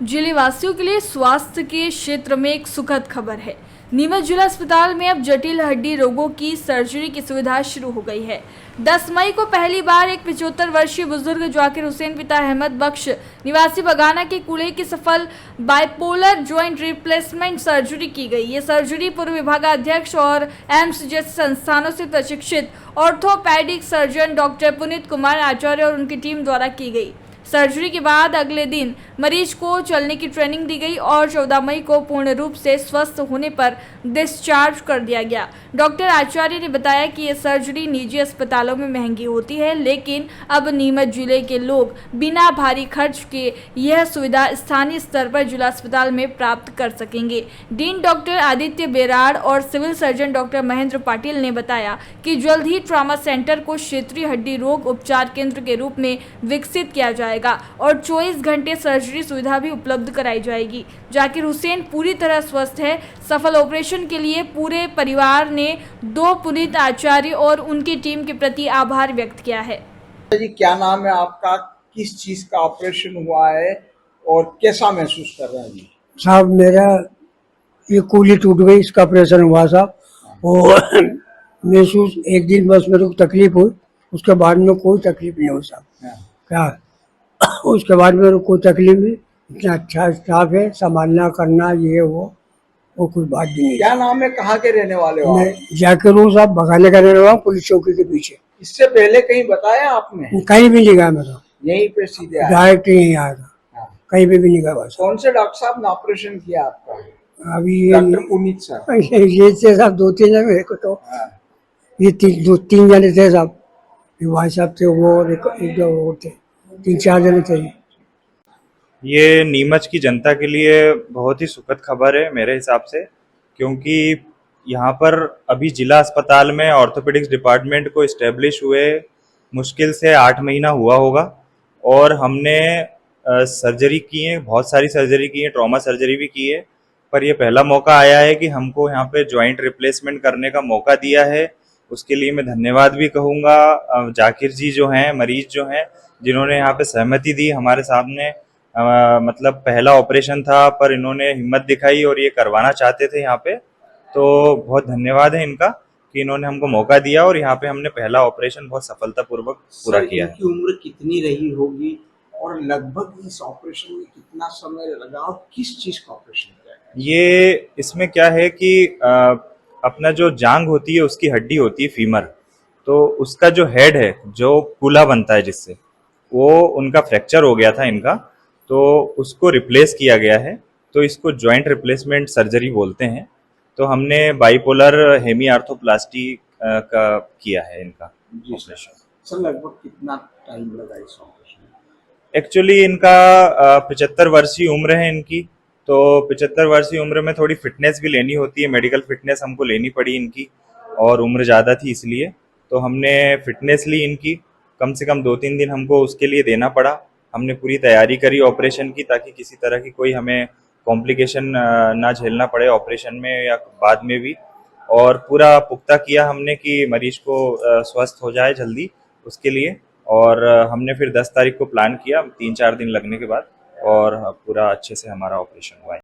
जिले वासियों के लिए स्वास्थ्य के क्षेत्र में एक सुखद खबर है। नीमच जिला अस्पताल में अब जटिल हड्डी रोगों की सर्जरी की सुविधा शुरू हो गई है। 10 मई को पहली बार एक 75 वर्षीय बुजुर्ग जाकिर हुसैन पिता अहमद बख्श निवासी बगाना के कूल्हे की सफल बाइपोलर ज्वाइंट रिप्लेसमेंट सर्जरी की गई। ये सर्जरी पूर्व विभागाध्यक्ष और एम्स जैसे संस्थानों से प्रशिक्षित orthopaedic surgeon doctor Puneet Kumar Acharya और उनकी टीम द्वारा की गई। सर्जरी के बाद अगले दिन मरीज को चलने की ट्रेनिंग दी गई और 14 मई को पूर्ण रूप से स्वस्थ होने पर डिस्चार्ज कर दिया गया। डॉक्टर आचार्य ने बताया कि यह सर्जरी निजी अस्पतालों में महंगी होती है, लेकिन अब नीमच जिले के लोग बिना भारी खर्च के यह सुविधा स्थानीय स्तर पर जिला अस्पताल में प्राप्त कर सकेंगे। डीन डॉक्टर आदित्य बेराड़ और civil surgeon doctor Mahendra Patil ने बताया कि जल्द ही ट्रॉमा सेंटर को क्षेत्रीय हड्डी रोग उपचार केंद्र के रूप में विकसित किया जाएगा और 24 घंटे सर्जरी सुविधा भी उपलब्ध कराई जाएगी। जाकिर हुसैन पूरी तरह स्वस्थ है। सफल ऑपरेशन के लिए पूरे परिवार ने दो पुनीत आचार्य और उनकी टीम के प्रति आभार व्यक्त किया है। जी, क्या नाम है आपका? किस चीज का ऑपरेशन हुआ है और कैसा महसूस कर रहे हैं जी? साहब, मेरा ये कूल्ही टूट गई, इसका ऑपरेशन हुआ साहब। और महसूस एक दिन बस मेरे को तकलीफ हुई, उसके बाद में कोई तकलीफ नहीं हुई साहब। क्या उसके बाद मेरे को कोई तकलीफ नहीं। इतना अच्छा स्टाफ है, संभालना करना ये वो कुछ बात भी नहीं। क्या नाम है? कहाँ के रहने वाले हो? मैं जाकिर हूँ साहब, बगाने का रहने वाला हूँ, पुलिस चौकी के पीछे। इससे पहले कहीं बताया आपने? कहीं भी नहीं गया मेरा, यहीं पे सीधे आए? डायरेक्ट यहीं आएगा, हाँ। कहीं पे भी नहीं गया बस। कौन से डॉक्टर साहब ने ऑपरेशन किया आपका? अभी डॉक्टर पुनीत सर। ये थे साहब, 2-3 जने मेरे को तो हाँ। ये 3 जने थे साहब। भाई साहब थे वो और एक दो और थे, 3-4 जने थे। ये नीमच की जनता के लिए बहुत ही सुखद खबर है मेरे हिसाब से, क्योंकि यहाँ पर अभी जिला अस्पताल में ऑर्थोपेडिक्स डिपार्टमेंट को इस्टेब्लिश हुए मुश्किल से 8 महीना हुआ होगा और हमने सर्जरी की है, बहुत सारी सर्जरी की है, ट्रॉमा सर्जरी भी की है, पर यह पहला मौका आया है कि हमको यहाँ पे जॉइंट रिप्लेसमेंट करने का मौका दिया है। उसके लिए मैं धन्यवाद भी कहूँगा जाकिर जी जो हैं, मरीज जो हैं, जिन्होंने यहाँ पे सहमति दी हमारे सामने। मतलब पहला ऑपरेशन था पर इन्होंने हिम्मत दिखाई और ये करवाना चाहते थे यहाँ पे, तो बहुत धन्यवाद है इनका कि इन्होंने हमको मौका दिया और यहाँ पे हमने पहला ऑपरेशन बहुत सफलतापूर्वक पूरा किया है। इनकी उम्र कितनी रही होगी और लगभग इस ऑपरेशन में कितना समय लगा और किस चीज का ऑपरेशन किया? ये इसमें क्या है कि अपना जो जांग होती है उसकी हड्डी होती है फीमर, तो उसका जो हेड है जो कूल्हा बनता है जिससे वो उनका फ्रैक्चर हो गया था इनका, तो उसको रिप्लेस किया गया है। तो इसको जॉइंट रिप्लेसमेंट सर्जरी बोलते हैं। तो हमने बाइपोलर हेमी आर्थोप्लास्टी का किया है इनका ऑपरेशन। सर, लगभग कितना टाइम लगा इस ऑपरेशन में? एक्चुअली इनका 75 वर्षीय उम्र है इनकी, तो 75 वर्षीय उम्र में थोड़ी फिटनेस भी लेनी होती है, मेडिकल फिटनेस हमको लेनी पड़ी इनकी, और उम्र ज़्यादा थी इसलिए तो हमने फिटनेस ली इनकी। कम से कम 2-3 दिन हमको उसके लिए देना पड़ा। हमने पूरी तैयारी करी ऑपरेशन की ताकि किसी तरह की कोई हमें कॉम्प्लिकेशन ना झेलना पड़े ऑपरेशन में या बाद में भी, और पूरा पुख्ता किया हमने कि मरीज को स्वस्थ हो जाए जल्दी उसके लिए। और हमने फिर 10 तारीख को प्लान किया 3-4 दिन लगने के बाद, और पूरा अच्छे से हमारा ऑपरेशन हुआ है।